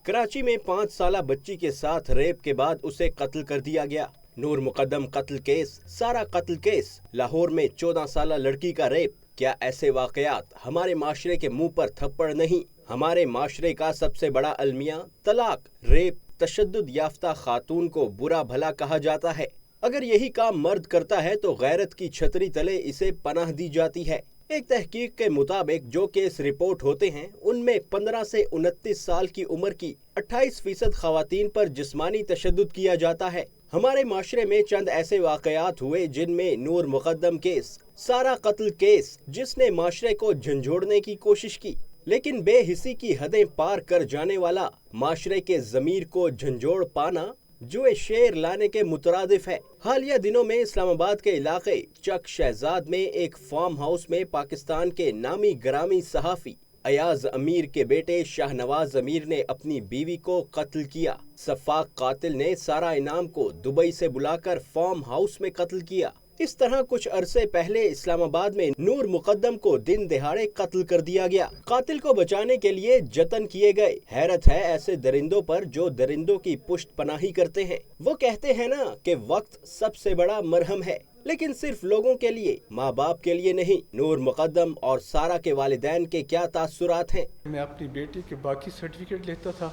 कराची में 5 साला बच्ची के साथ रेप के बाद उसे कत्ल कर दिया गया। नूर मुकद्दम कत्ल केस, सारा कत्ल केस, लाहौर में 14 साला लड़की का रेप। क्या ऐसे वाकयात हमारे माशरे के मुंह पर थप्पड़ नहीं, हमारे माशरे का सबसे बड़ा अलमिया तलाक, रेप, तशद्दुद याफ्ता खातून को बुरा भला कहा जाता है। अगर यही काम मर्द करता है तो गैरत की छतरी तले इसे पनाह दी जाती है। एक तहकीक के मुताबिक जो केस रिपोर्ट होते हैं उनमें 15 से 29 साल की उम्र की 28% खवातीन पर जिस्मानी तशद्दुद किया जाता है। हमारे माशरे में चंद ऐसे वाकयात हुए जिनमें नूर मुकद्दम केस, सारा कत्ल केस, जिसने माशरे को झंझोड़ने की कोशिश की लेकिन बेहिसी की हदें पार कर जाने वाला, माशरे के ज़मीर को झंझोड़ पाना जुए शेर लाने के मुतरादिफ है। हालिया दिनों में इस्लामाबाद के इलाके चक शहजाद में एक फार्म हाउस में पाकिस्तान के नामी ग्रामी सहाफ़ी अयाज अमीर के बेटे शाहनवाज अमीर ने अपनी बीवी को कत्ल किया। सफाक कातिल ने सारा इनाम को दुबई से बुलाकर फार्म हाउस में कत्ल किया। इस तरह कुछ अरसे पहले इस्लामाबाद में नूर मुकद्दम को दिन दिहाड़े कत्ल कर दिया गया। कातिल को बचाने के लिए जतन किए गए। हैरत है ऐसे दरिंदों पर जो दरिंदों की पुष्ट पनाही करते हैं। वो कहते हैं ना कि वक्त सबसे बड़ा मरहम है, लेकिन सिर्फ लोगों के लिए, माँ बाप के लिए नहीं। नूर मुकद्दम और सारा के वालिदैन के क्या तासुरात हैं? मैं अपनी बेटी के बाकी सर्टिफिकेट लेता था,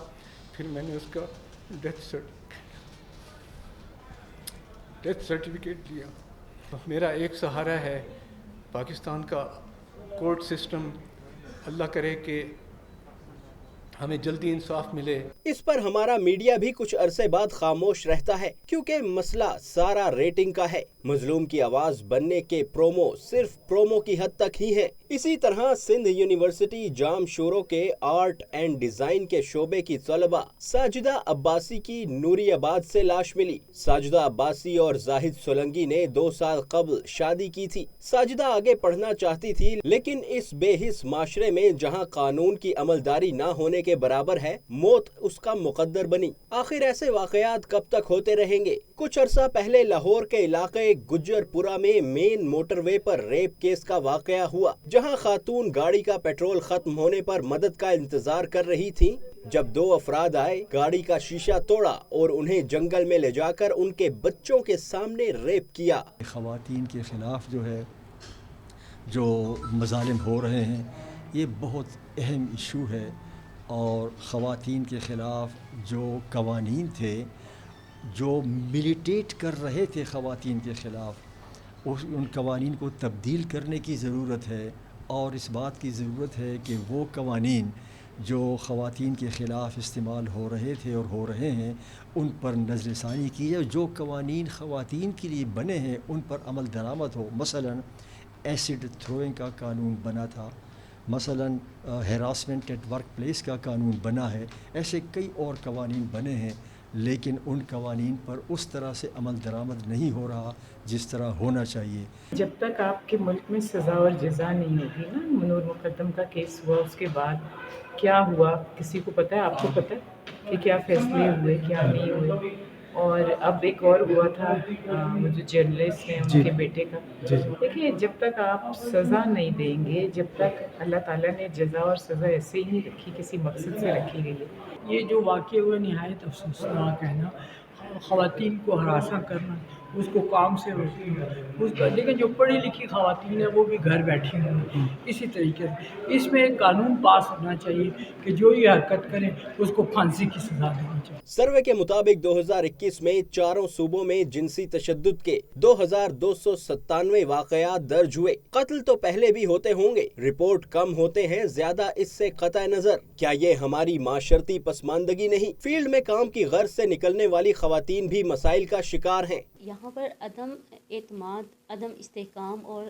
फिर मैंने उसका डेथ सर्टिफिकेट लिया। मेरा एक सहारा है पाकिस्तान का कोर्ट सिस्टम। अल्लाह करे कि हमें जल्दी इंसाफ मिले। इस पर हमारा मीडिया भी कुछ अरसे बाद खामोश रहता है क्योंकि मसला सारा रेटिंग का है। मजलूम की आवाज बनने के प्रोमो सिर्फ प्रोमो की हद तक ही है। इसी तरह सिंध यूनिवर्सिटी जाम शोरो के आर्ट एंड डिजाइन के शोबे की तलबा साजिदा अब्बासी की नूरियाबाद से लाश मिली। साजिदा अब्बासी और जाहिद सोलंगी ने 2 साल कबल शादी की थी। साजिदा आगे पढ़ना चाहती थी लेकिन इस बेहिस माशरे में जहां कानून की अमलदारी ना होने के बराबर है, मौत उसका मुकद्दर बनी। आखिर ऐसे वाकयात कब तक होते रहेंगे? कुछ अरसा पहले लाहौर के इलाके गुज्जरपुरा में मेन मोटरवे पर रेप केस का वाकया हुआ, जहां खातून गाड़ी का पेट्रोल खत्म होने पर मदद का इंतजार कर रही थी। जब 2 अफराद आए, गाड़ी का शीशा तोड़ा और उन्हें जंगल में ले जाकर उनके बच्चों के सामने रेप किया। खवातीन के खिलाफ जो मज़ालिम हो रहे हैं, ये बहुत अहम इशू है। और ख़वातीन के ख़िलाफ़ जो कवानीन थे जो मिलिटेट कर रहे थे ख़वातीन के ख़िलाफ़, उन कवानीन को तब्दील करने की ज़रूरत है। और इस बात की ज़रूरत है कि वो कवानीन जो ख़वातीन के ख़िलाफ़ इस्तेमाल हो रहे थे और हो रहे हैं, उन पर नज़रसानी की जाए। जो कवानीन ख़वातीन के लिए बने हैं उन पर अमल दरामद हो। मसलन एसिड थ्रोइंग का कानून बना था, मसलन हैरासमेंट एट वर्क प्लेस का कानून बना है। ऐसे कई और कवानीन बने हैं, लेकिन उन कवानीन पर उस तरह से अमल दरामद नहीं हो रहा जिस तरह होना चाहिए। जब तक आपके मुल्क में सज़ा और जज़ा नहीं होगी ना, नूर मुकद्दम का केस हुआ, उसके बाद क्या हुआ किसी को पता है? आपको पता है कि क्या फैसले हुए, क्या नहीं हुए? और अब एक और हुआ था वो जो जर्नलिस्ट हैं उनके बेटे का। देखिए, जब तक आप सज़ा नहीं देंगे, जब तक अल्लाह ताला ने जज़ा और सज़ा ऐसे ही नहीं रखी, किसी मकसद से रखी गई है। ये जो वाक़ये हुए निहायत अफसोसनाक है ना। ख़वातीन को हरासा करना, उसको काम से रोकना, उसका लेकिन जो पढ़ी लिखी ख़वातीन है वो भी घर बैठी हुई हैं। इसी तरीके से इसमें एक कानून पास होना चाहिए कि जो ये हरकत करे उसको फांसी की सज़ा देनी चाहिए। सर्वे के मुताबिक 2021 में चारों सूबों में जिनसी तशद्दुद के 2297 वाकयात दर्ज हुए। कत्ल तो पहले भी होते होंगे, रिपोर्ट कम होते हैं ज्यादा, इससे कतई नजर। क्या ये हमारी माशरती पसमानदगी नहीं? फील्ड में काम की गर्ज से निकलने वाली खवातीन भी मसाइल का शिकार हैं। यहाँ पर अदम एतमाद, अदम इस्तेहकाम और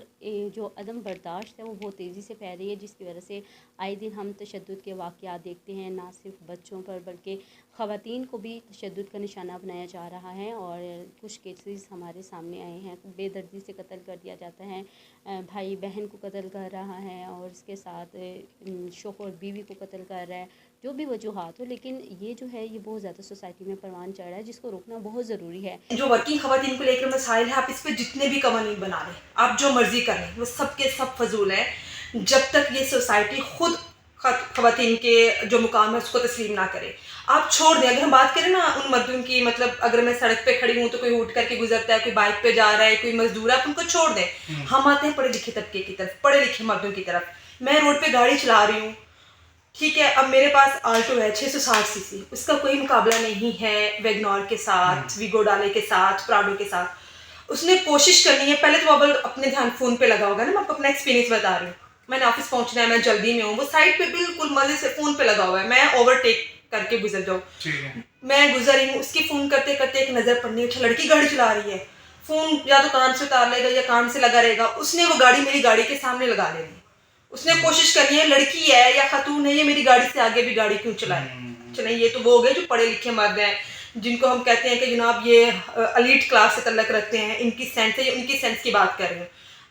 जो अदम बर्दाश्त है वो बहुत तेज़ी से फैल रही है, जिसकी वजह से आए दिन हम तशद्दुद के वाक़यात देखते हैं। ना सिर्फ बच्चों पर बल्कि ख़वातीन को भी तशद्दुद का निशाना बनाया जा रहा है। और कुछ केसेस हमारे सामने आए हैं, बेदर्दी से कत्ल कर दिया जाता है, भाई बहन को कत्ल कर रहा है और इसके साथ शौहर बीवी को कत्ल कर रहा है। जो भी वजूहात हो, लेकिन ये जो है ये बहुत ज़्यादा सोसाइटी में परवान चढ़ रहा है, जिसको रोकना बहुत ज़रूरी है। जो वर्किंग खवातीन को लेकर मसाइल है, आप इस पर जितने भी कवानीन बना लें, आप जो मर्जी कर लें, वो सब के सब फजूल है जब तक ये सोसाइटी खुद خواتین کے جو مقام ہے اس کو تسلیم نہ کرے. آپ چھوڑ دیں. اگر ہم بات کریں نا ان مردوں کی, مطلب اگر میں سڑک پہ کھڑی ہوں تو کوئی اٹھ کر کے گزرتا ہے, کوئی بائک پہ جا رہا ہے, کوئی مزدور ہے, آپ ان کو چھوڑ دیں. ہم آتے ہیں پڑھے لکھے طبقے کی طرف, پڑھے لکھے مردوں کی طرف. میں روڈ پہ گاڑی چلا رہی ہوں, ٹھیک ہے, اب میرے پاس آلٹو ہے 660 cc, اس کا کوئی مقابلہ نہیں ہے ویگنار کے ساتھ, ویگو ڈالے کے ساتھ, پراڈو کے ساتھ. اس نے کوشش کرنی ہے, پہلے تو اب اپنے دھیان فون پہ لگا ہوگا نا, میں آپ کو اپنا ایکسپیرینس بتا رہی ہوں. میں نے آفس پہنچنا ہے, میں جلدی میں ہوں, وہ سائڈ پہ بالکل مزے سے فون پہ لگا ہوا ہے, میں اوور ٹیک کر کے گزر جاؤں. میں گزر رہی ہوں, اس کی فون کرتے کرتے ایک نظر پڑنی ہے, اچھا لڑکی گاڑی چلا رہی ہے, فون یا تو کان سے اتار لے گا یا کان سے لگا رہے گا. اس نے وہ گاڑی میری گاڑی کے سامنے لگا لینی. اس نے کوشش کرنی ہے, لڑکی ہے یا خاتون ہے, یہ میری گاڑی سے آگے بھی گاڑی کیوں چلائے. چلیں یہ تو وہ ہو گئے جو پڑھے لکھے مرد ہیں, جن کو ہم کہتے ہیں کہ جناب یہ الیٹ کلاس سے تعلق رکھتے ہیں, ان کی سینس ہے, ان کی سینس کی بات کر رہے ہیں.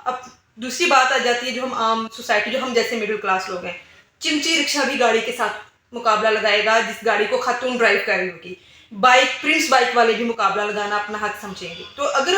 اب دوسری بات آ جاتی ہے جو ہم عام سوسائٹی, جو ہم جیسے مڈل کلاس لوگ ہیں. چمچی رکشہ بھی گاڑی کے ساتھ مقابلہ لگائے گا جس گاڑی کو خاتون ڈرائیو کر رہی ہوگی. بائک, پرنس بائک والے بھی مقابلہ لگانا اپنا حق سمجھیں گے. تو اگر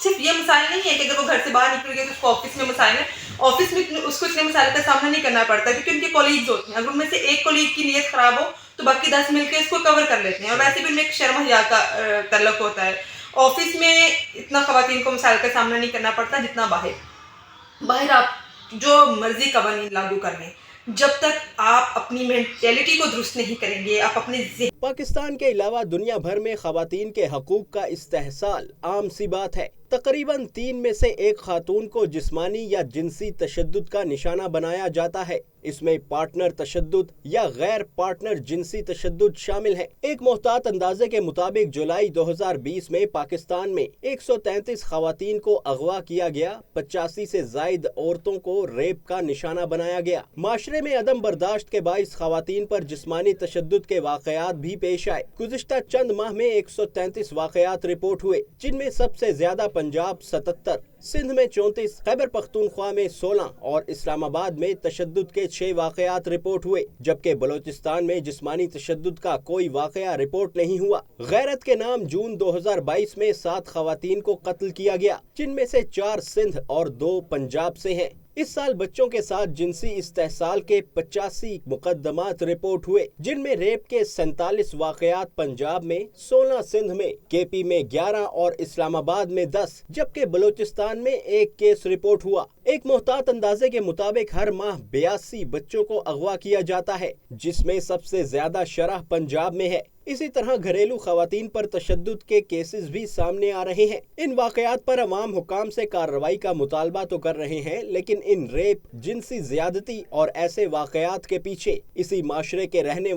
صرف یہ مسائل نہیں ہے کہ اگر وہ گھر سے باہر نکل گئے تو اس کو آفس میں مسائل ہیں, آفس میں اس کو اتنے مسائل کا سامنا نہیں کرنا پڑتا کیونکہ ان کے کولیگز ہوتے ہیں. اگر ان میں سے ایک کولیگ کی نیت خراب ہو تو باقی 10 مل کے اس کو کور کر لیتے ہیں, اور ویسے بھی ان میں ایک شرم حیا کا تعلق ہوتا ہے. آفس میں اتنا خواتین کو مسائل کا سامنا نہیں کرنا پڑتا جتنا باہر آپ جو مرضی قوانین لاگو کر لیں, جب تک آپ اپنی مینٹیلٹی کو درست نہیں کریں گے, آپ اپنے پاکستان کے علاوہ دنیا بھر میں خواتین کے حقوق کا استحصال عام سی بات ہے. تقریباً 3 میں سے 1 خاتون کو جسمانی یا جنسی تشدد کا نشانہ بنایا جاتا ہے. اس میں پارٹنر تشدد یا غیر پارٹنر جنسی تشدد شامل ہے. ایک محتاط اندازے کے مطابق جولائی 2020 میں پاکستان میں 133 خواتین کو اغوا کیا گیا, 85 سے زائد عورتوں کو ریپ کا نشانہ بنایا گیا. معاشرے میں عدم برداشت کے باعث خواتین پر جسمانی تشدد کے واقعات بھی پیش آئے. گزشتہ چند ماہ میں 133 واقعات رپورٹ ہوئے, جن میں سب سے زیادہ پنجاب 77, سندھ میں 34, خیبر پختونخوا میں 16 اور اسلام آباد میں تشدد کے 6 واقعات رپورٹ ہوئے, جبکہ بلوچستان میں جسمانی تشدد کا کوئی واقعہ رپورٹ نہیں ہوا. غیرت کے نام جون 2022 میں 7 خواتین کو قتل کیا گیا, جن میں سے 4 سندھ اور 2 پنجاب سے ہیں. اس سال بچوں کے ساتھ جنسی استحصال کے 85 مقدمات رپورٹ ہوئے, جن میں ریپ کے 47 واقعات پنجاب میں, 16 سندھ میں, کے پی میں 11 اور اسلام آباد میں 10, جبکہ بلوچستان میں 1 کیس رپورٹ ہوا. ایک محتاط اندازے کے مطابق ہر ماہ 82 بچوں کو اغوا کیا جاتا ہے, جس میں سب سے زیادہ شرح پنجاب میں ہے. اسی طرح گھریلو خواتین پر تشدد کے کیسز بھی سامنے آ رہے ہیں. ان واقعات پر عوام حکام سے کارروائی کا مطالبہ تو کر رہے ہیں, لیکن ان ریپ, جنسی زیادتی اور ایسے واقعات کے پیچھے اسی معاشرے کے رہنے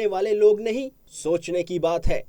والے لوگ نہیں, سوچنے کی بات ہے.